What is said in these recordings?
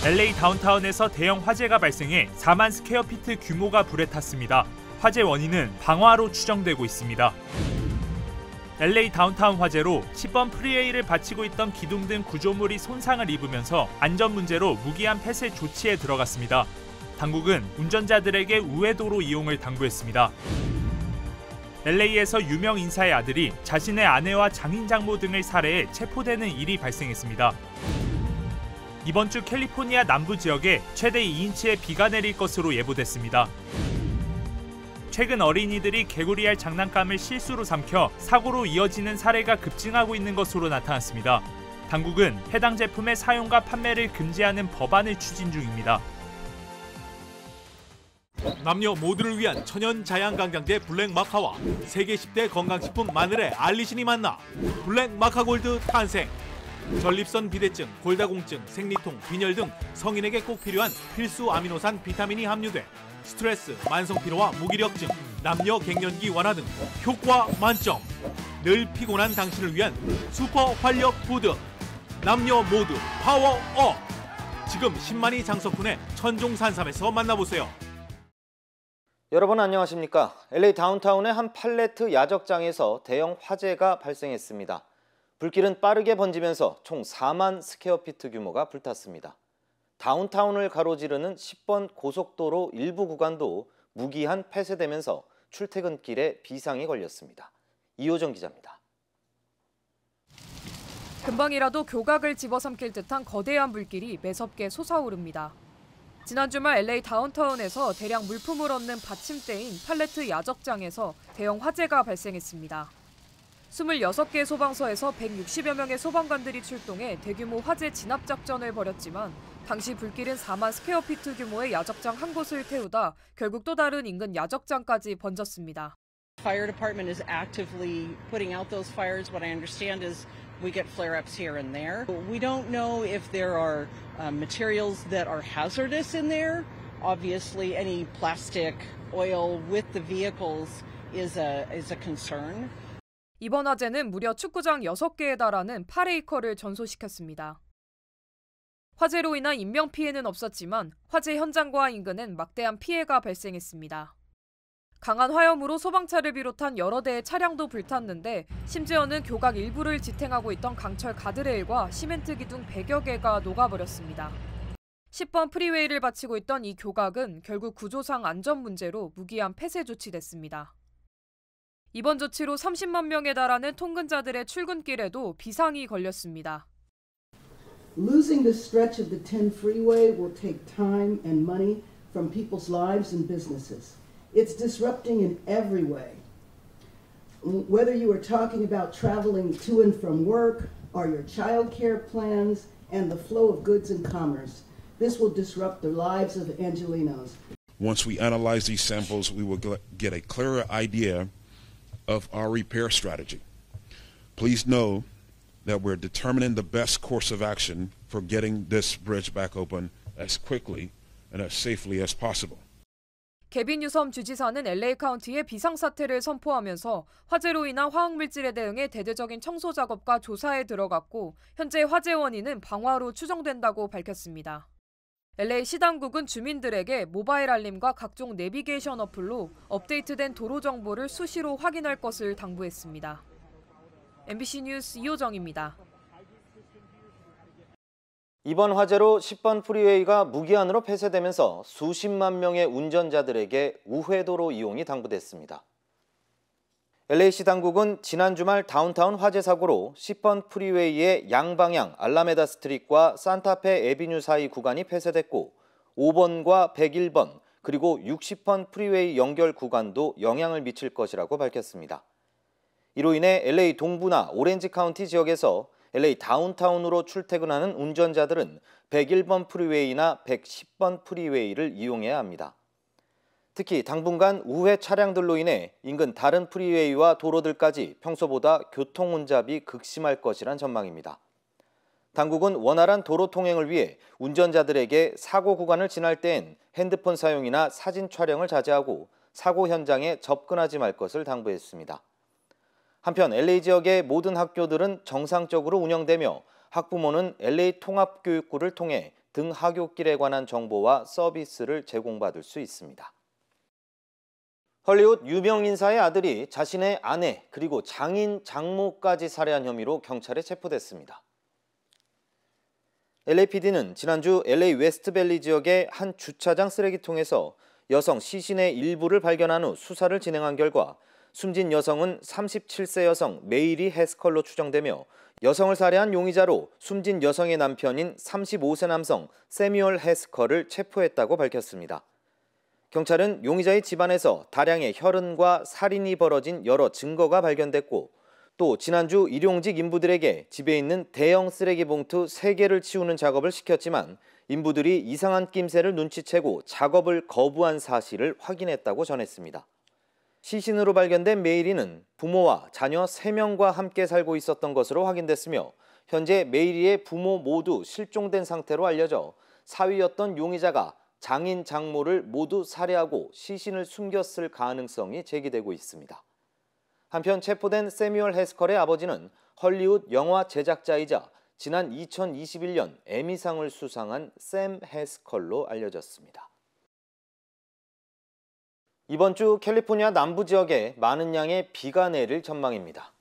LA 다운타운에서 대형 화재가 발생해 4만 스퀘어피트 규모가 불에 탔습니다. 화재 원인은 방화로 추정되고 있습니다. LA 다운타운 화재로 10번 프리웨이를 바치고 있던 기둥 등 구조물이 손상을 입으면서 안전 문제로 무기한 폐쇄 조치에 들어갔습니다. 당국은 운전자들에게 우회도로 이용을 당부했습니다. LA에서 유명 인사의 아들이 자신의 아내와 장인 장모 등을 살해해 체포되는 일이 발생했습니다. 이번 주 캘리포니아 남부 지역에 최대 2인치의 비가 내릴 것으로 예보됐습니다. 최근 어린이들이 개구리알 장난감을 실수로 삼켜 사고로 이어지는 사례가 급증하고 있는 것으로 나타났습니다. 당국은 해당 제품의 사용과 판매를 금지하는 법안을 추진 중입니다. 남녀 모두를 위한 천연 자양강장제 블랙마카와 세계 10대 건강식품 마늘의 알리신이 만나 블랙마카골드 탄생. 전립선 비대증, 골다공증, 생리통, 빈혈 등 성인에게 꼭 필요한 필수 아미노산 비타민이 함유돼 스트레스, 만성피로와 무기력증, 남녀 갱년기 완화 등 효과 만점. 늘 피곤한 당신을 위한 슈퍼 활력 푸드. 남녀 모두 파워업. 지금 10만이 장석훈의 천종산삼에서 만나보세요. 여러분 안녕하십니까? LA 다운타운의 한 팔레트 야적장에서 대형 화재가 발생했습니다. 불길은 빠르게 번지면서 총 4만 스퀘어피트 규모가 불탔습니다. 다운타운을 가로지르는 10번 고속도로 일부 구간도 무기한 폐쇄되면서 출퇴근길에 비상이 걸렸습니다. 이호정 기자입니다. 금방이라도 교각을 집어삼킬 듯한 거대한 불길이 매섭게 솟아오릅니다. 지난 주말 LA 다운타운에서 대량 물품을 얻는 받침대인 팔레트 야적장에서 대형 화재가 발생했습니다. 26개 소방서에서 160여 명의 소방관들이 출동해 대규모 화재 진압 작전을 벌였지만 당시 불길은 4만 스퀘어피트 규모의 야적장 한 곳을 태우다 결국 또 다른 인근 야적장까지 번졌습니다. Fire department is actively putting out those fires. What I understand is we get flare-ups here and there. We don't know if there are materials that are hazardous in there. Obviously, any plastic, oil with the vehicles is a concern. 이번 화재는 무려 축구장 6개에 달하는 8에이커를 전소시켰습니다. 화재로 인한 인명피해는 없었지만 화재 현장과 인근엔 막대한 피해가 발생했습니다. 강한 화염으로 소방차를 비롯한 여러 대의 차량도 불탔는데 심지어는 교각 일부를 지탱하고 있던 강철 가드레일과 시멘트 기둥 100여 개가 녹아버렸습니다. 10번 프리웨이를 바치고 있던 이 교각은 결국 구조상 안전 문제로 무기한 폐쇄 조치됐습니다. 이번 조치로 30만 명에 달하는 통근자들의 출근길에도 비상이 걸렸습니다. Losing this stretch of the 10 freeway will take time and money from people's lives and businesses. It's disrupting in every way. Whether you are talking about traveling to and from work or your child care plans and the flow of goods and commerce, this will disrupt the lives of Angelenos. Once we analyze these samples, we will get a clearer idea of our repair strategy. Please know that we're determining the best course of action for getting this bridge back open as quickly and as safely as possible. 개빈 뉴섬 주지사는 LA 카운티에 비상사태를 선포하면서 화재로 인한 화학물질에 대응해 대대적인 청소 작업과 조사에 들어갔고 현재 화재 원인은 방화로 추정된다고 밝혔습니다. LA 시당국은 주민들에게 모바일 알림과 각종 내비게이션 어플로 업데이트된 도로 정보를 수시로 확인할 것을 당부했습니다. MBC 뉴스 이호정입니다. 이번 화재로 10번 프리웨이가 무기한으로 폐쇄되면서 수십만 명의 운전자들에게 우회도로 이용이 당부됐습니다. LA시 당국은 지난 주말 다운타운 화재 사고로 10번 프리웨이의 양방향 알라메다 스트릿과 산타페 에비뉴 사이 구간이 폐쇄됐고 5번과 101번 그리고 60번 프리웨이 연결 구간도 영향을 미칠 것이라고 밝혔습니다. 이로 인해 LA 동부나 오렌지 카운티 지역에서 LA 다운타운으로 출퇴근하는 운전자들은 101번 프리웨이나 110번 프리웨이를 이용해야 합니다. 특히 당분간 우회 차량들로 인해 인근 다른 프리웨이와 도로들까지 평소보다 교통 혼잡이 극심할 것이란 전망입니다. 당국은 원활한 도로 통행을 위해 운전자들에게 사고 구간을 지날 때엔 핸드폰 사용이나 사진 촬영을 자제하고 사고 현장에 접근하지 말 것을 당부했습니다. 한편 LA 지역의 모든 학교들은 정상적으로 운영되며 학부모는 LA 통합교육구를 통해 등하굣길에 관한 정보와 서비스를 제공받을 수 있습니다. 헐리우드 유명 인사의 아들이 자신의 아내 그리고 장인 장모까지 살해한 혐의로 경찰에 체포됐습니다. LAPD는 지난주 LA 웨스트밸리 지역의 한 주차장 쓰레기통에서 여성 시신의 일부를 발견한 후 수사를 진행한 결과 숨진 여성은 37세 여성 메이리 해스컬로 추정되며 여성을 살해한 용의자로 숨진 여성의 남편인 35세 남성 세뮤얼 해스컬을 체포했다고 밝혔습니다. 경찰은 용의자의 집안에서 다량의 혈흔과 살인이 벌어진 여러 증거가 발견됐고 또 지난주 일용직 인부들에게 집에 있는 대형 쓰레기 봉투 3개를 치우는 작업을 시켰지만 인부들이 이상한 낌새를 눈치채고 작업을 거부한 사실을 확인했다고 전했습니다. 시신으로 발견된 메이리는 부모와 자녀 3명과 함께 살고 있었던 것으로 확인됐으며 현재 메이리의 부모 모두 실종된 상태로 알려져 사위였던 용의자가 장인 장모를 모두 살해하고 시신을 숨겼을 가능성이 제기되고 있습니다. 한편 체포된 세뮤얼 해스컬의 아버지는 헐리우드 영화 제작자이자 지난 2021년 에미상을 수상한 샘 해스컬로 알려졌습니다. 이번 주 캘리포니아 남부 지역에 많은 양의 비가 내릴 전망입니다.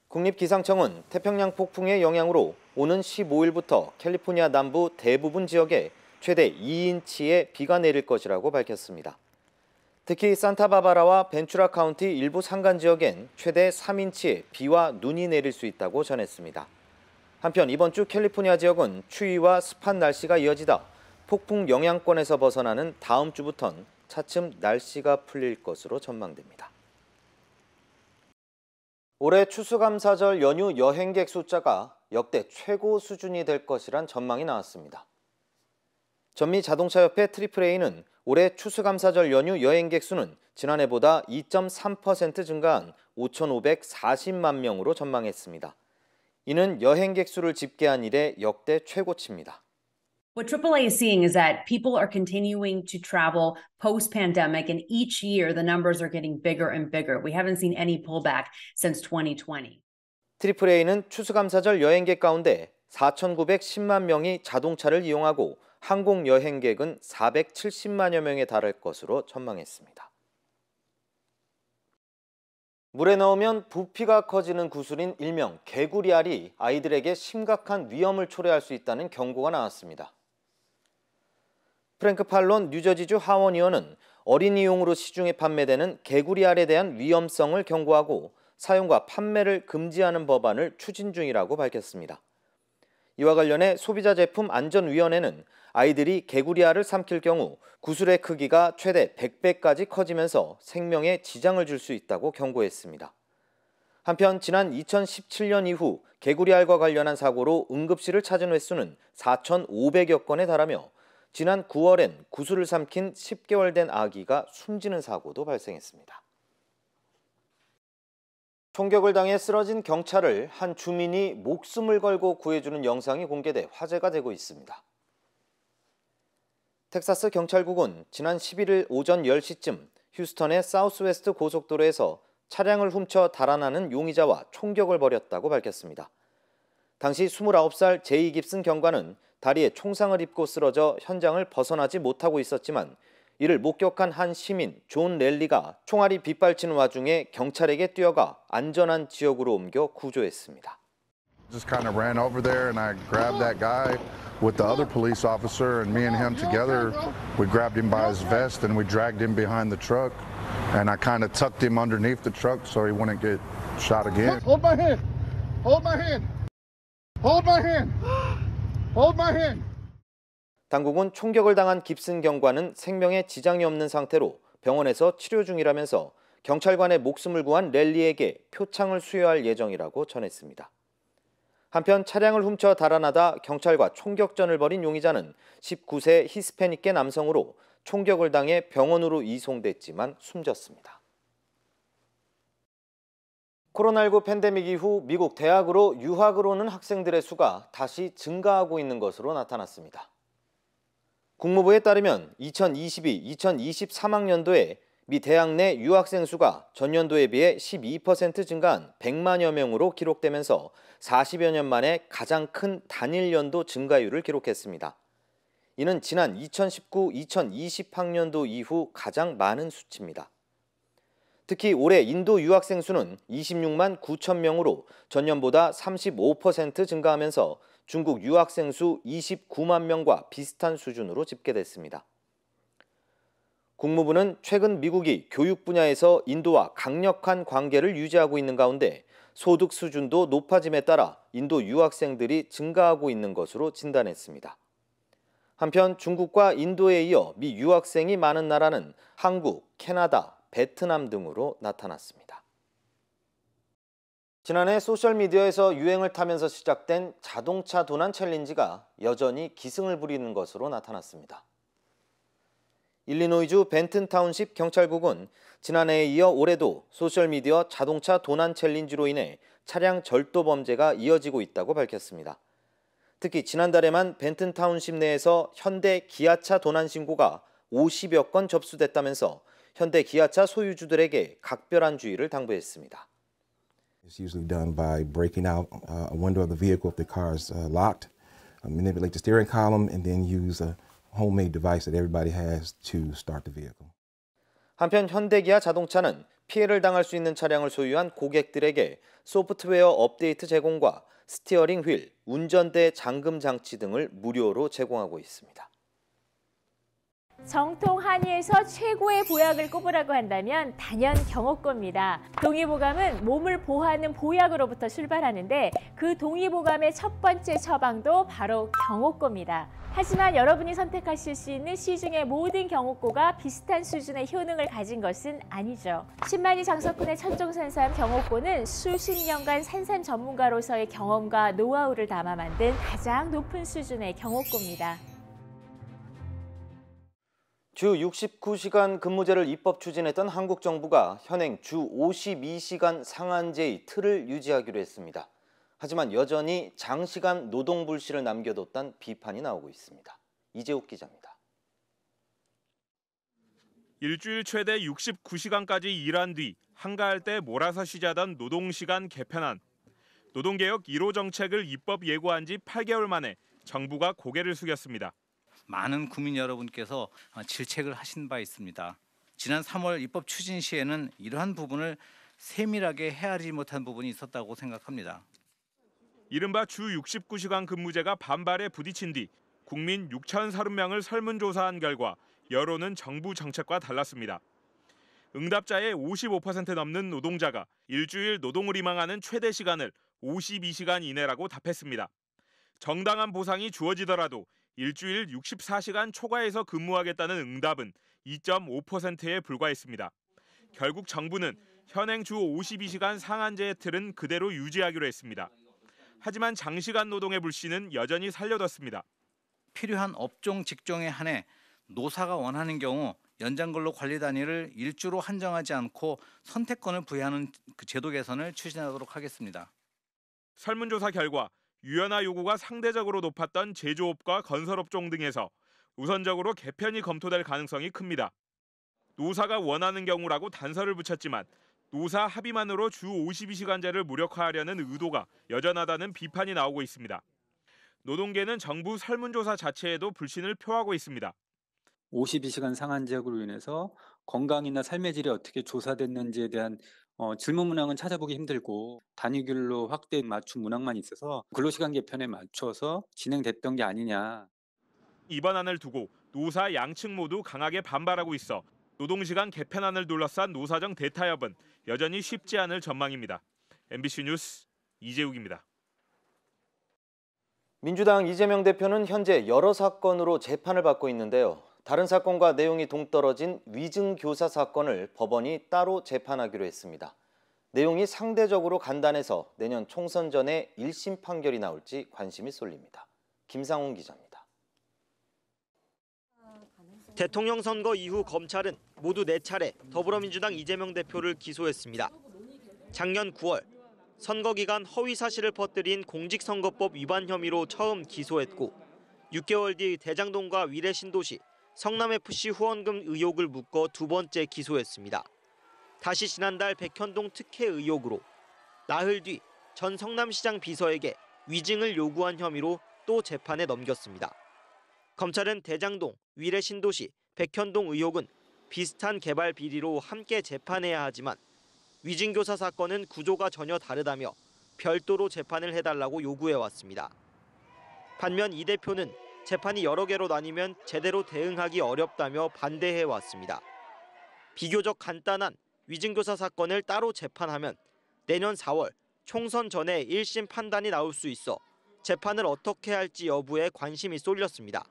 국립기상청은 태평양 폭풍의 영향으로 오는 15일부터 캘리포니아 남부 대부분 지역에 최대 2인치의 비가 내릴 것이라고 밝혔습니다. 특히 산타바바라와 벤추라 카운티 일부 산간 지역엔 최대 3인치의 비와 눈이 내릴 수 있다고 전했습니다. 한편 이번 주 캘리포니아 지역은 추위와 습한 날씨가 이어지다 폭풍 영향권에서 벗어나는 다음 주부턴 차츰 날씨가 풀릴 것으로 전망됩니다. 올해 추수감사절 연휴 여행객 숫자가 역대 최고 수준이 될 것이란 전망이 나왔습니다. 전미자동차협회 AAA는 올해 추수감사절 연휴 여행객 수는 지난해보다 2.3% 증가한 5,540만 명으로 전망했습니다. 이는 여행객 수를 집계한 이래 역대 최고치입니다. What AAA is seeing is that people are continuing to travel post-pandemic, and each year the numbers are getting bigger and bigger. We haven't seen any pullback since 2020. AAA는 추수감사절 여행객 가운데 4,910만 명이 자동차를 이용하고 항공 여행객은 470만여 명에 달할 것으로 전망했습니다. 물에 넣으면 부피가 커지는 구슬인 일명 개구리알이 아이들에게 심각한 위험을 초래할 수 있다는 경고가 나왔습니다. 프랭크 팔론 뉴저지주 하원 의원은 어린이용으로 시중에 판매되는 개구리알에 대한 위험성을 경고하고 사용과 판매를 금지하는 법안을 추진 중이라고 밝혔습니다. 이와 관련해 소비자제품안전위원회는 아이들이 개구리알을 삼킬 경우 구슬의 크기가 최대 100배까지 커지면서 생명에 지장을 줄 수 있다고 경고했습니다. 한편 지난 2017년 이후 개구리알과 관련한 사고로 응급실을 찾은 횟수는 4,500여 건에 달하며 지난 9월엔 구슬을 삼킨 10개월 된 아기가 숨지는 사고도 발생했습니다. 총격을 당해 쓰러진 경찰을 한 주민이 목숨을 걸고 구해주는 영상이 공개돼 화제가 되고 있습니다. 텍사스 경찰국은 지난 11일 오전 10시쯤 휴스턴의 사우스웨스트 고속도로에서 차량을 훔쳐 달아나는 용의자와 총격을 벌였다고 밝혔습니다. 당시 29살 제이 깁슨 경관은 다리에 총상을 입고 쓰러져 현장을 벗어나지 못하고 있었지만 이를 목격한 한 시민 존 랠리가 총알이 빗발치는 와중에 경찰에게 뛰어가 안전한 지역으로 옮겨 구조했습니다. Just kind of ran over there and I grabbed that guy with the other police officer, and me and him together, we grabbed him by his vest and we dragged him behind the truck, and I kind of tucked him underneath the truck so he wouldn't get shot again. Hold my hand. Hold my hand. Hold my hand. Hold my hand. 당국은 총격을 당한 깁슨 경관은 생명에 지장이 없는 상태로 병원에서 치료 중이라면서 경찰관의 목숨을 구한 랠리에게 표창을 수여할 예정이라고 전했습니다. 한편 차량을 훔쳐 달아나다 경찰과 총격전을 벌인 용의자는 19세 히스패닉계 남성으로 총격을 당해 병원으로 이송됐지만 숨졌습니다. 코로나19 팬데믹 이후 미국 대학으로 유학을 오는 학생들의 수가 다시 증가하고 있는 것으로 나타났습니다. 국무부에 따르면 2022-2023학년도에 미 대학 내 유학생 수가 전년도에 비해 12% 증가한 100만여 명으로 기록되면서 40여 년 만에 가장 큰 단일 연도 증가율을 기록했습니다. 이는 지난 2019-2020 학년도 이후 가장 많은 수치입니다. 특히 올해 인도 유학생 수는 26만 9천 명으로 전년보다 35% 증가하면서 중국 유학생 수 29만 명과 비슷한 수준으로 집계됐습니다. 국무부는 최근 미국이 교육 분야에서 인도와 강력한 관계를 유지하고 있는 가운데 소득 수준도 높아짐에 따라 인도 유학생들이 증가하고 있는 것으로 진단했습니다. 한편 중국과 인도에 이어 미 유학생이 많은 나라는 한국, 캐나다, 베트남 등으로 나타났습니다. 지난해 소셜미디어에서 유행을 타면서 시작된 자동차 도난 챌린지가 여전히 기승을 부리는 것으로 나타났습니다. 일리노이주 벤튼 타운십 경찰국은 지난해에 이어 올해도 소셜미디어 자동차 도난 챌린지로 인해 차량 절도 범죄가 이어지고 있다고 밝혔습니다. 특히 지난달에만 벤튼 타운십 내에서 현대 기아차 도난 신고가 50여 건 접수됐다면서 현대 기아차 소유주들에게 각별한 주의를 당부했습니다. It's usually done by breaking out a window of the vehicle if the car is locked, manipulate the steering column, and then use a homemade device that everybody has to start the vehicle. 한편 현대기아 자동차는 피해를 당할 수 있는 차량을 소유한 고객들에게 소프트웨어 업데이트 제공과 스티어링 휠, 운전대 잠금 장치 등을 무료로 제공하고 있습니다. 정통 한의에서 최고의 보약을 꼽으라고 한다면 단연 경옥고입니다. 동의보감은 몸을 보호하는 보약으로부터 출발하는데 그 동의보감의 첫 번째 처방도 바로 경옥고입니다. 하지만 여러분이 선택하실 수 있는 시중의 모든 경옥고가 비슷한 수준의 효능을 가진 것은 아니죠. 10만이 장석군의 천종산삼 경옥고는 수십 년간 산삼 전문가로서의 경험과 노하우를 담아 만든 가장 높은 수준의 경옥고입니다. 주 69시간 근무제를 입법 추진했던 한국 정부가 현행 주 52시간 상한제의 틀을 유지하기로 했습니다. 하지만 여전히 장시간 노동 불씨를 남겨뒀다는 비판이 나오고 있습니다. 이재욱 기자입니다. 일주일 최대 69시간까지 일한 뒤 한가할 때 몰아서 쉬자던 노동시간 개편안. 노동개혁 1호 정책을 입법 예고한 지 8개월 만에 정부가 고개를 숙였습니다. 많은 국민 여러분께서 질책을 하신 바 있습니다. 지난 3월 입법 추진 시에는 이러한 부분을 세밀하게 헤아리지 못한 부분이 있었다고 생각합니다. 이른바 주 69시간 근무제가 반발에 부딪힌 뒤 국민 6,030명을 설문조사한 결과 여론은 정부 정책과 달랐습니다. 응답자의 55% 넘는 노동자가 일주일 노동을 희망하는 최대 시간을 52시간 이내라고 답했습니다. 정당한 보상이 주어지더라도 일주일 64시간 초과해서 근무하겠다는 응답은 2.5%에 불과했습니다. 결국 정부는 현행 주 52시간 상한제의 틀은 그대로 유지하기로 했습니다. 하지만 장시간 노동의 불씨는 여전히 살려뒀습니다. 필요한 업종 직종에 한해 노사가 원하는 경우 연장근로 관리 단위를 일주로 한정하지 않고 선택권을 부여하는 제도 개선을 추진하도록 하겠습니다. 설문조사 결과 유연화 요구가 상대적으로 높았던 제조업과 건설업종 등에서 우선적으로 개편이 검토될 가능성이 큽니다. 노사가 원하는 경우라고 단서를 붙였지만 노사 합의만으로 주 52시간제를 무력화하려는 의도가 여전하다는 비판이 나오고 있습니다. 노동계는 정부 설문조사 자체에도 불신을 표하고 있습니다. 52시간 상한제약으로 인해서 건강이나 삶의 질이 어떻게 조사됐는지에 대한 질문 문항은 찾아보기 힘들고 단위근로 확대 맞춤 문항만 있어서 근로시간 개편에 맞춰서 진행됐던 게 아니냐. 이번 안을 두고 노사 양측 모두 강하게 반발하고 있어 노동시간 개편안을 둘러싼 노사정 대타협은 여전히 쉽지 않을 전망입니다. MBC 뉴스 이재욱입니다. 민주당 이재명 대표는 현재 여러 사건으로 재판을 받고 있는데요. 다른 사건과 내용이 동떨어진 위증교사 사건을 법원이 따로 재판하기로 했습니다. 내용이 상대적으로 간단해서 내년 총선 전에 1심 판결이 나올지 관심이 쏠립니다. 김상훈 기자입니다. 대통령 선거 이후 검찰은 모두 4차례 더불어민주당 이재명 대표를 기소했습니다. 작년 9월 선거 기간 허위 사실을 퍼뜨린 공직선거법 위반 혐의로 처음 기소했고 6개월 뒤 대장동과 위례신도시, 성남FC 후원금 의혹을 묶어 두 번째 기소했습니다. 다시 지난달 백현동 특혜 의혹으로 나흘 뒤 전 성남시장 비서에게 위증을 요구한 혐의로 또 재판에 넘겼습니다. 검찰은 대장동, 위례신도시, 백현동 의혹은 비슷한 개발 비리로 함께 재판해야 하지만 위증교사 사건은 구조가 전혀 다르다며 별도로 재판을 해달라고 요구해왔습니다. 반면 이 대표는 재판이 여러 개로 나뉘면 제대로 대응하기 어렵다며 반대해왔습니다. 비교적 간단한 위증교사 사건을 따로 재판하면 내년 4월 총선 전에 1심 판단이 나올 수 있어 재판을 어떻게 할지 여부에 관심이 쏠렸습니다.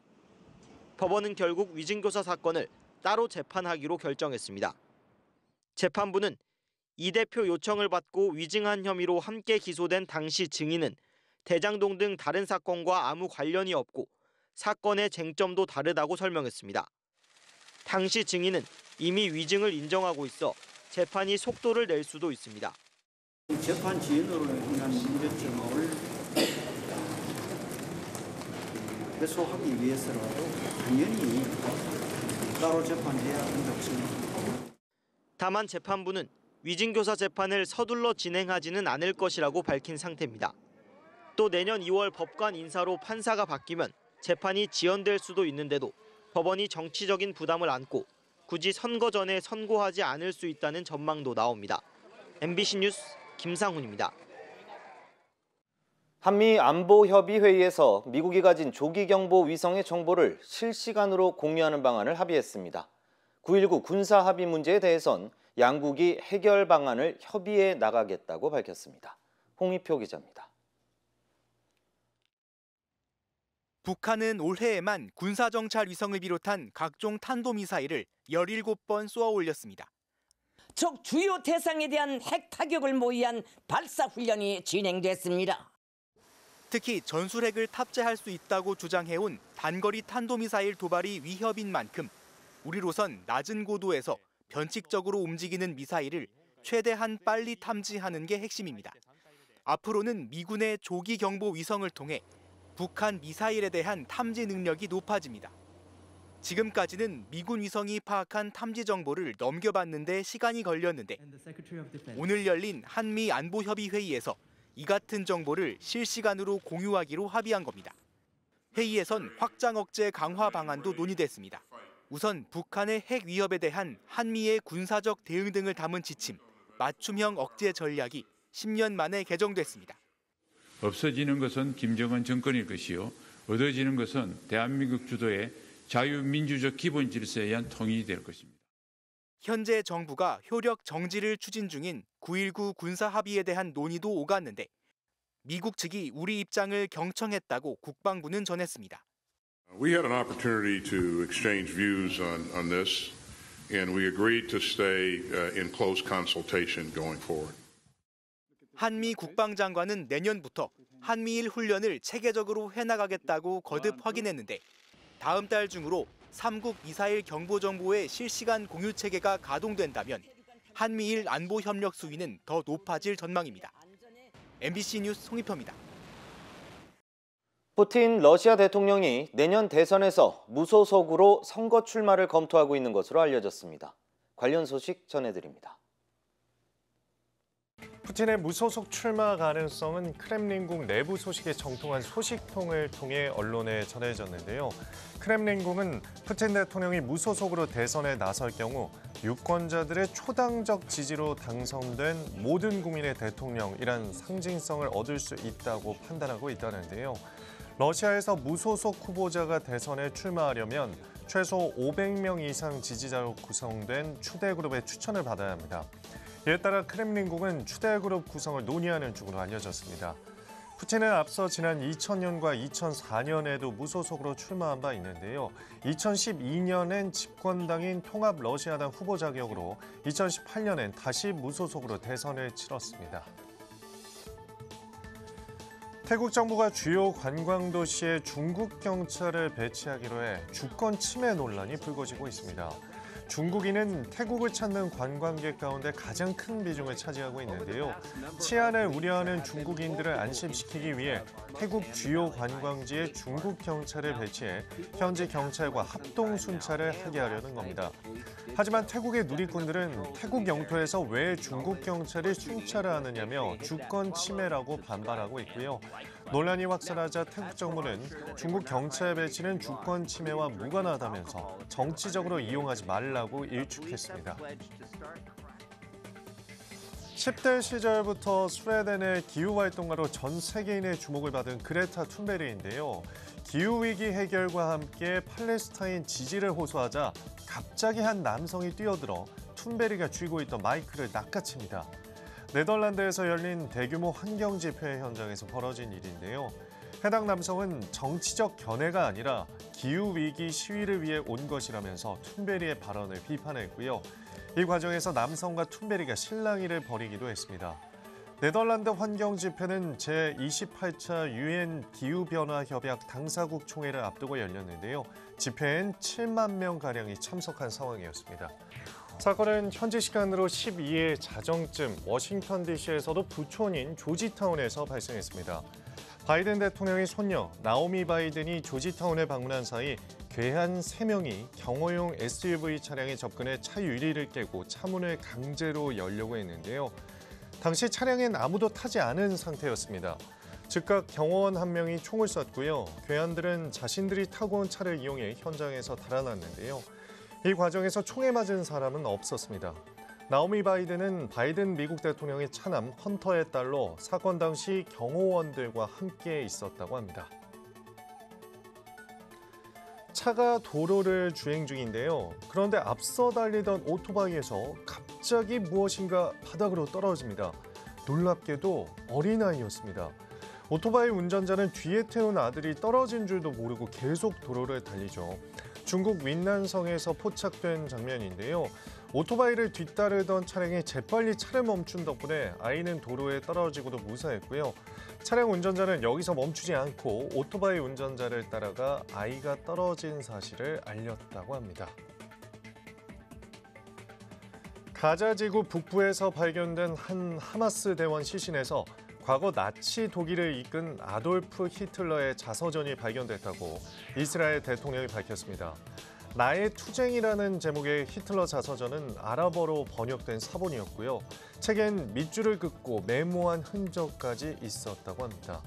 법원은 결국 위증교사 사건을 따로 재판하기로 결정했습니다. 재판부는 이 대표 요청을 받고 위증한 혐의로 함께 기소된 당시 증인은 대장동 등 다른 사건과 아무 관련이 없고 사건의 쟁점도 다르다고 설명했습니다. 당시 증인은 이미 위증을 인정하고 있어 재판이 속도를 낼 수도 있습니다. 재판 지연으로 인한 문제점을 해소하기 위해서라도 당연히 따로 재판해야 한다고 생각합니다. 다만 재판부는 위증교사 재판을 서둘러 진행하지는 않을 것이라고 밝힌 상태입니다. 또 내년 2월 법관 인사로 판사가 바뀌면 재판이 지연될 수도 있는데도 법원이 정치적인 부담을 안고 굳이 선거 전에 선고하지 않을 수 있다는 전망도 나옵니다. MBC 뉴스 김상훈입니다. 한미 안보협의회의에서 미국이 가진 조기경보 위성의 정보를 실시간으로 공유하는 방안을 합의했습니다. 9.19 군사합의 문제에 대해선 양국이 해결 방안을 협의해 나가겠다고 밝혔습니다. 홍희표 기자입니다. 북한은 올해에만 군사정찰 위성을 비롯한 각종 탄도미사일을 17번 쏘아 올렸습니다. 적 주요 대상에 대한 핵 타격을 모의한 발사 훈련이 진행됐습니다. 특히 전술핵을 탑재할 수 있다고 주장해온 단거리 탄도미사일 도발이 위협인 만큼 우리로선 낮은 고도에서 변칙적으로 움직이는 미사일을 최대한 빨리 탐지하는 게 핵심입니다. 앞으로는 미군의 조기 경보 위성을 통해 북한 미사일에 대한 탐지 능력이 높아집니다. 지금까지는 미군 위성이 파악한 탐지 정보를 넘겨받는 데 시간이 걸렸는데 오늘 열린 한미 안보협의 회의에서 이 같은 정보를 실시간으로 공유하기로 합의한 겁니다. 회의에선 확장 억제 강화 방안도 논의됐습니다. 우선 북한의 핵 위협에 대한 한미의 군사적 대응 등을 담은 지침, 맞춤형 억제 전략이 10년 만에 개정됐습니다. 없어지는 것은 김정은 정권일 것이요. 얻어지는 것은 대한민국 주도의 자유민주적 기본 질서에 의한 통일이 될 것입니다. 현재 정부가 효력 정지를 추진 중인 9.19 군사합의에 대한 논의도 오갔는데 미국 측이 우리 입장을 경청했다고 국방부는 전했습니다. We had an opportunity to exchange views on this, and we agreed to stay in close consultation going forward. 한미 국방장관은 내년부터 한미일 훈련을 체계적으로 해나가겠다고 거듭 확인했는데 다음 달 중으로 3국 미사일 경보 정보의 실시간 공유 체계가 가동된다면 한미일 안보 협력 수위는 더 높아질 전망입니다. MBC 뉴스 송희표입니다. 푸틴 러시아 대통령이 내년 대선에서 무소속으로 선거 출마를 검토하고 있는 것으로 알려졌습니다. 관련 소식 전해드립니다. 푸틴의 무소속 출마 가능성은 크렘린궁 내부 소식에 정통한 소식통을 통해 언론에 전해졌는데요. 크렘린궁은 푸틴 대통령이 무소속으로 대선에 나설 경우 유권자들의 초당적 지지로 당선된 모든 국민의 대통령이란 상징성을 얻을 수 있다고 판단하고 있다는데요. 러시아에서 무소속 후보자가 대선에 출마하려면 최소 500명 이상 지지자로 구성된 추대그룹의 추천을 받아야 합니다. 이에 따라 크렘린궁은 추대그룹 구성을 논의하는 중으로 알려졌습니다. 푸틴은 앞서 지난 2000년과 2004년에도 무소속으로 출마한 바 있는데요. 2012년엔 집권당인 통합러시아당 후보 자격으로 2018년엔 다시 무소속으로 대선을 치렀습니다. 태국 정부가 주요 관광도시에 중국 경찰을 배치하기로 해 주권 침해 논란이 불거지고 있습니다. 중국인은 태국을 찾는 관광객 가운데 가장 큰 비중을 차지하고 있는데요. 치안을 우려하는 중국인들을 안심시키기 위해 태국 주요 관광지에 중국 경찰을 배치해 현지 경찰과 합동 순찰을 하게 하려는 겁니다. 하지만 태국의 누리꾼들은 태국 영토에서 왜 중국 경찰이 순찰을 하느냐며 주권 침해라고 반발하고 있고요. 논란이 확산하자 태국 정부는 중국 경찰 배치는 주권 침해와 무관하다면서 정치적으로 이용하지 말라고 일축했습니다. 10대 시절부터 스웨덴의 기후활동가로 전 세계인의 주목을 받은 그레타 툰베리인데요. 기후위기 해결과 함께 팔레스타인 지지를 호소하자 갑자기 한 남성이 뛰어들어 툰베리가 쥐고 있던 마이크를 낚아챕니다. 네덜란드에서 열린 대규모 환경 집회 현장에서 벌어진 일인데요. 해당 남성은 정치적 견해가 아니라 기후위기 시위를 위해 온 것이라면서 툰베리의 발언을 비판했고요. 이 과정에서 남성과 툰베리가 실랑이를 벌이기도 했습니다. 네덜란드 환경 집회는 제28차 UN 기후변화협약 당사국 총회를 앞두고 열렸는데요. 집회엔 7만 명가량이 참석한 상황이었습니다. 사건은 현지 시간으로 12일 자정쯤 워싱턴 DC에서도 부촌인 조지타운에서 발생했습니다. 바이든 대통령의 손녀 나오미 바이든이 조지타운에 방문한 사이 괴한 3명이 경호용 SUV 차량에 접근해 차 유리를 깨고 차문을 강제로 열려고 했는데요. 당시 차량엔 아무도 타지 않은 상태였습니다. 즉각 경호원 1명이 총을 쐈고요. 괴한들은 자신들이 타고 온 차를 이용해 현장에서 달아났는데요. 이 과정에서 총에 맞은 사람은 없었습니다. 나오미 바이든은 바이든 미국 대통령의 차남 헌터의 딸로 사건 당시 경호원들과 함께 있었다고 합니다. 차가 도로를 주행 중인데요. 그런데 앞서 달리던 오토바이에서 갑자기 무엇인가 바닥으로 떨어집니다. 놀랍게도 어린아이였습니다. 오토바이 운전자는 뒤에 태운 아들이 떨어진 줄도 모르고 계속 도로를 달리죠. 중국 윈난성에서 포착된 장면인데요. 오토바이를 뒤따르던 차량이 재빨리 차를 멈춘 덕분에 아이는 도로에 떨어지고도 무사했고요. 차량 운전자는 여기서 멈추지 않고 오토바이 운전자를 따라가 아이가 떨어진 사실을 알렸다고 합니다. 가자지구 북부에서 발견된 한 하마스 대원 시신에서 과거 나치 독일을 이끈 아돌프 히틀러의 자서전이 발견됐다고 이스라엘 대통령이 밝혔습니다. 나의 투쟁이라는 제목의 히틀러 자서전은 아랍어로 번역된 사본이었고요. 책엔 밑줄을 긋고 메모한 흔적까지 있었다고 합니다.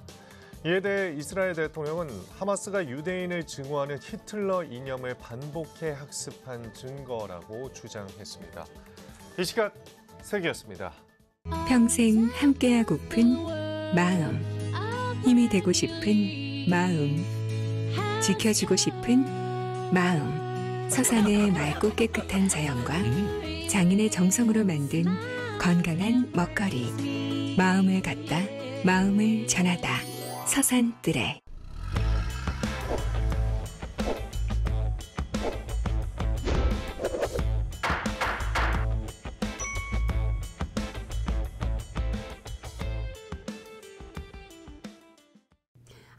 이에 대해 이스라엘 대통령은 하마스가 유대인을 증오하는 히틀러 이념을 반복해 학습한 증거라고 주장했습니다. 이 시각 세계였습니다. 평생 함께하고픈 마음, 힘이 되고 싶은 마음, 지켜주고 싶은 마음. 서산의 맑고 깨끗한 자연과 장인의 정성으로 만든 건강한 먹거리. 마음을 갖다, 마음을 전하다. 서산뜨레.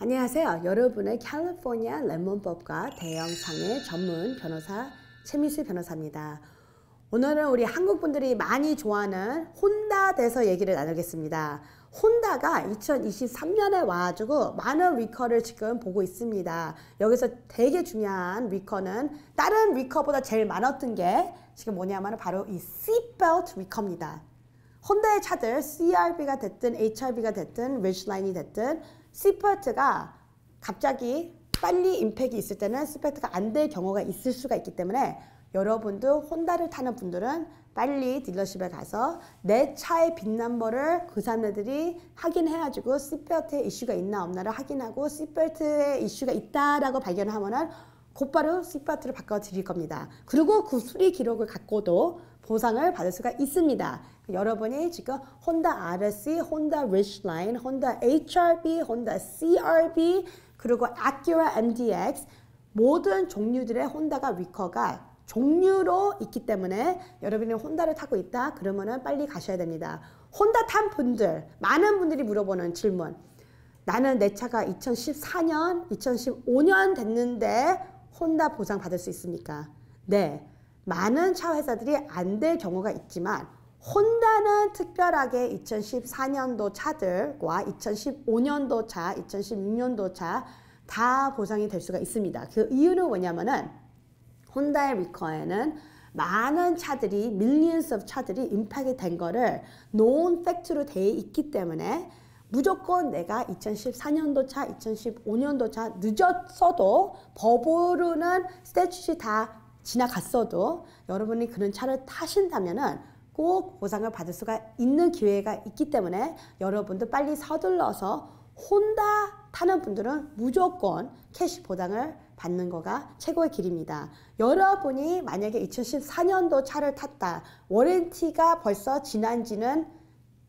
안녕하세요. 여러분의 캘리포니아 레몬법과 대형상해 전문 변호사 최미수 변호사입니다. 오늘은 우리 한국 분들이 많이 좋아하는 혼다에 대해서 얘기를 나누겠습니다. 혼다가 2023년에 와가지고 많은 리커를 지금 보고 있습니다. 여기서 되게 중요한 리커는 다른 리커보다 제일 많았던 게 지금 뭐냐면 바로 이 시트벨트 리커입니다. 혼다의 차들 CRV가 됐든 HRV가 됐든 리지라인이 됐든 시트벨트가 갑자기 빨리 임팩이 있을 때는 시트벨트가 안 될 경우가 있을 수가 있기 때문에 여러분도 혼다를 타는 분들은 빨리 딜러십에 가서 내 차의 빈 넘버를 그 사람들이 확인해가지고 시트벨트에 이슈가 있나 없나를 확인하고 시트벨트에 이슈가 있다라고 발견하면은 곧바로 시트벨트를 바꿔드릴 겁니다. 그리고 그 수리 기록을 갖고도 보상을 받을 수가 있습니다. 여러분이 지금 혼다 RSC, 혼다 리지라인, 혼다 HRV, 혼다 CRV, 그리고 Acura MDX 모든 종류들의 혼다가 리커가 종류로 있기 때문에 여러분이 혼다를 타고 있다 그러면은 빨리 가셔야 됩니다. 혼다 탄 분들, 많은 분들이 물어보는 질문. 나는 내 차가 2014년, 2015년 됐는데 혼다 보상 받을 수 있습니까? 네. 많은 차 회사들이 안 될 경우가 있지만 혼다는 특별하게 2014년도 차들과 2015년도 차, 2016년도 차 다 보상이 될 수가 있습니다. 그 이유는 뭐냐면은 혼다의 리커에는 많은 차들이 millions of 차들이 임팩이 된 거를 known fact로 되어 있기 때문에 무조건 내가 2014년도 차, 2015년도 차 늦었어도 법으로는 스태츄시 다 지나갔어도 여러분이 그런 차를 타신다면은 꼭 보상을 받을 수가 있는 기회가 있기 때문에 여러분도 빨리 서둘러서 혼다 타는 분들은 무조건 캐시 보상을 받는 거가 최고의 길입니다. 여러분이 만약에 2014년도 차를 탔다. 워런티가 벌써 지난 지는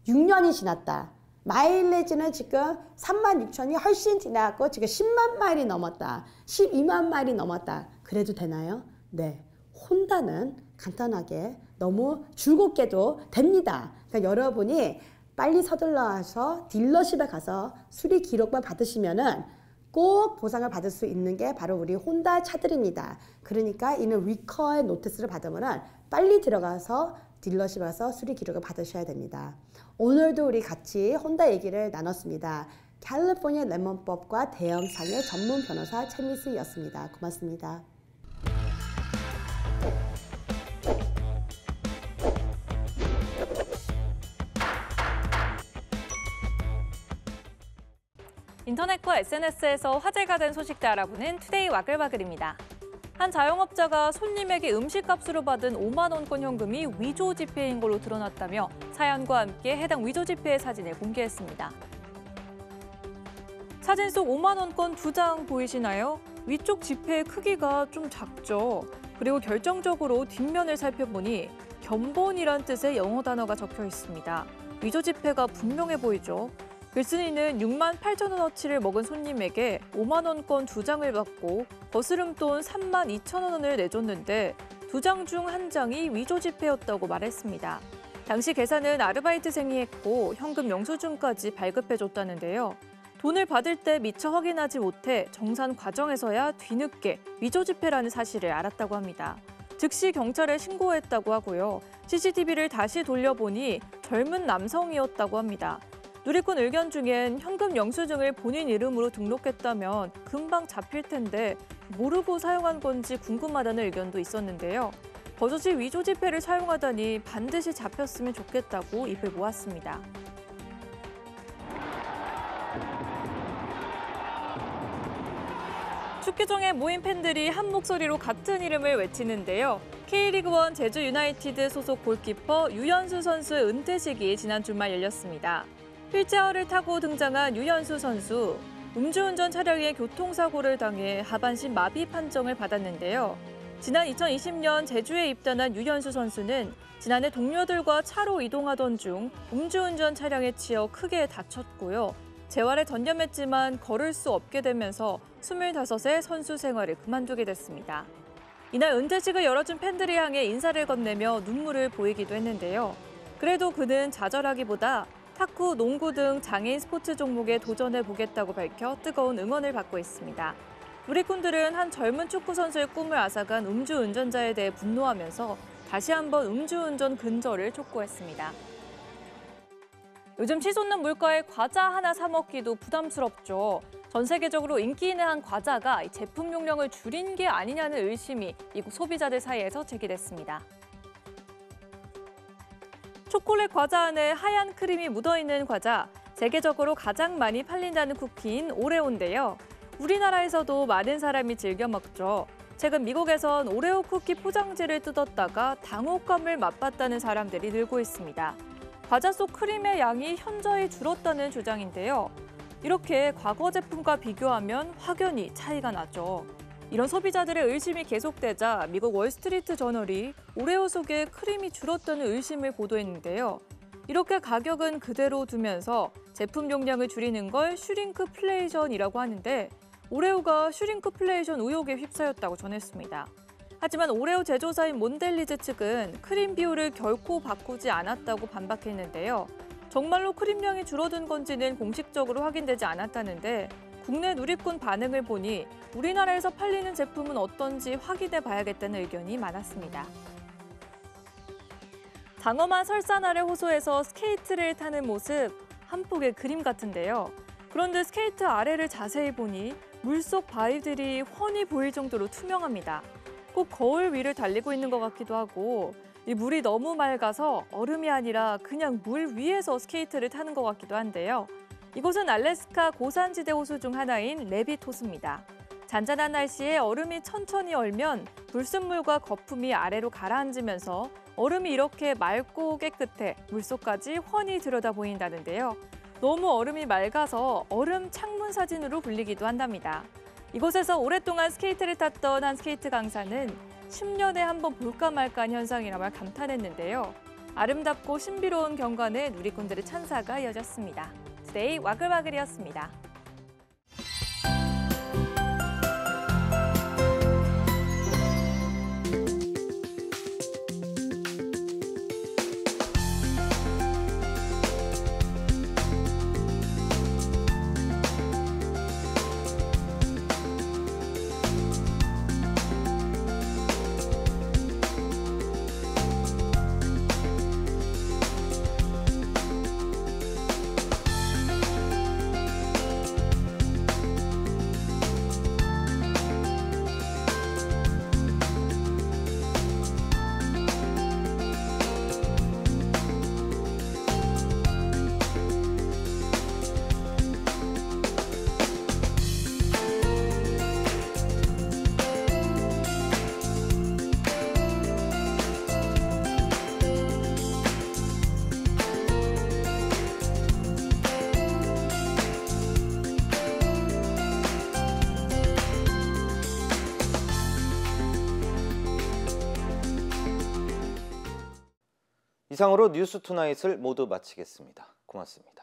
6년이 지났다. 마일리지는 지금 36,000이 훨씬 지나갔고 지금 10만 마일이 넘었다. 12만 마일이 넘었다. 그래도 되나요? 네. 혼다는 간단하게 너무 즐겁게도 됩니다. 그러니까 여러분이 빨리 서둘러서 딜러십에 가서 수리 기록만 받으시면은 꼭 보상을 받을 수 있는 게 바로 우리 혼다 차들입니다. 그러니까 이는 리커의 노티스를 받으면 빨리 들어가서 딜러십에 가서 수리 기록을 받으셔야 됩니다. 오늘도 우리 같이 혼다 얘기를 나눴습니다. 캘리포니아 레몬법과 대형상의 전문 변호사 최미수였습니다. 고맙습니다. 인터넷과 SNS에서 화제가 된 소식들 알아보는 투데이 와글와글입니다. 한 자영업자가 손님에게 음식값으로 받은 5만 원권 현금이 위조 지폐인 걸로 드러났다며 사연과 함께 해당 위조 지폐의 사진을 공개했습니다. 사진 속 5만 원권 2장 보이시나요? 위쪽 지폐의 크기가 좀 작죠. 그리고 결정적으로 뒷면을 살펴보니 견본이란 뜻의 영어 단어가 적혀 있습니다. 위조 지폐가 분명해 보이죠. 글쓴이는 6만 8천 원어치를 먹은 손님에게 5만 원권 2장을 받고 거스름돈 3만 2천 원을 내줬는데 2장 중 1장이 위조 지폐였다고 말했습니다. 당시 계산은 아르바이트생이 했고 현금 영수증까지 발급해줬다는데요. 돈을 받을 때 미처 확인하지 못해 정산 과정에서야 뒤늦게 위조 지폐라는 사실을 알았다고 합니다. 즉시 경찰에 신고했다고 하고요. CCTV를 다시 돌려보니 젊은 남성이었다고 합니다. 누리꾼 의견 중엔 현금 영수증을 본인 이름으로 등록했다면 금방 잡힐 텐데 모르고 사용한 건지 궁금하다는 의견도 있었는데요. 버젓이 위조 지폐를 사용하다니 반드시 잡혔으면 좋겠다고 입을 모았습니다. 축구장에 모인 팬들이 한 목소리로 같은 이름을 외치는데요. K리그1 제주 유나이티드 소속 골키퍼 유현수 선수의 은퇴식이 지난 주말 열렸습니다. 휠체어를 타고 등장한 유현수 선수, 음주운전 차량의 교통사고를 당해 하반신 마비 판정을 받았는데요. 지난 2020년 제주에 입단한 유현수 선수는 지난해 동료들과 차로 이동하던 중 음주운전 차량에 치여 크게 다쳤고요. 재활에 전념했지만 걸을 수 없게 되면서 25세 선수 생활을 그만두게 됐습니다. 이날 은퇴식을 열어준 팬들을 향해 인사를 건네며 눈물을 보이기도 했는데요. 그래도 그는 좌절하기보다 탁구, 농구 등 장애인 스포츠 종목에 도전해보겠다고 밝혀 뜨거운 응원을 받고 있습니다. 누리꾼들은 한 젊은 축구 선수의 꿈을 앗아간 음주운전자에 대해 분노하면서 다시 한번 음주운전 근절을 촉구했습니다. 요즘 치솟는 물가에 과자 하나 사 먹기도 부담스럽죠. 전 세계적으로 인기 있는 한 과자가 제품 용량을 줄인 게 아니냐는 의심이 미국 소비자들 사이에서 제기됐습니다. 초콜릿 과자 안에 하얀 크림이 묻어있는 과자, 세계적으로 가장 많이 팔린다는 쿠키인 오레오인데요. 우리나라에서도 많은 사람이 즐겨 먹죠. 최근 미국에선 오레오 쿠키 포장지를 뜯었다가 당혹감을 맛봤다는 사람들이 늘고 있습니다. 과자 속 크림의 양이 현저히 줄었다는 주장인데요. 이렇게 과거 제품과 비교하면 확연히 차이가 나죠. 이런 소비자들의 의심이 계속되자 미국 월스트리트 저널이 오레오 속에 크림이 줄었다는 의심을 보도했는데요. 이렇게 가격은 그대로 두면서 제품 용량을 줄이는 걸 슈링크플레이션이라고 하는데 오레오가 슈링크플레이션 의혹에 휩싸였다고 전했습니다. 하지만 오레오 제조사인 몬델리즈 측은 크림 비율을 결코 바꾸지 않았다고 반박했는데요. 정말로 크림량이 줄어든 건지는 공식적으로 확인되지 않았다는데 국내 누리꾼 반응을 보니 우리나라에서 팔리는 제품은 어떤지 확인해 봐야겠다는 의견이 많았습니다. 장엄한 설산 아래 호수에서 스케이트를 타는 모습, 한 폭의 그림 같은데요. 그런데 스케이트 아래를 자세히 보니 물속 바위들이 훤히 보일 정도로 투명합니다. 꼭 거울 위를 달리고 있는 것 같기도 하고 이 물이 너무 맑아서 얼음이 아니라 그냥 물 위에서 스케이트를 타는 것 같기도 한데요. 이곳은 알래스카 고산지대 호수 중 하나인 레빗 호수입니다. 잔잔한 날씨에 얼음이 천천히 얼면 불순물과 거품이 아래로 가라앉으면서 얼음이 이렇게 맑고 깨끗해 물속까지 훤히 들여다 보인다는데요. 너무 얼음이 맑아서 얼음 창문 사진으로 불리기도 한답니다. 이곳에서 오랫동안 스케이트를 탔던 한 스케이트 강사는 10년에 한 번 볼까 말까한 현상이라며 감탄했는데요. 아름답고 신비로운 경관에 누리꾼들의 찬사가 이어졌습니다. 투데이 와글와글이었습니다. 이상으로 뉴스투나잇을 모두 마치겠습니다. 고맙습니다.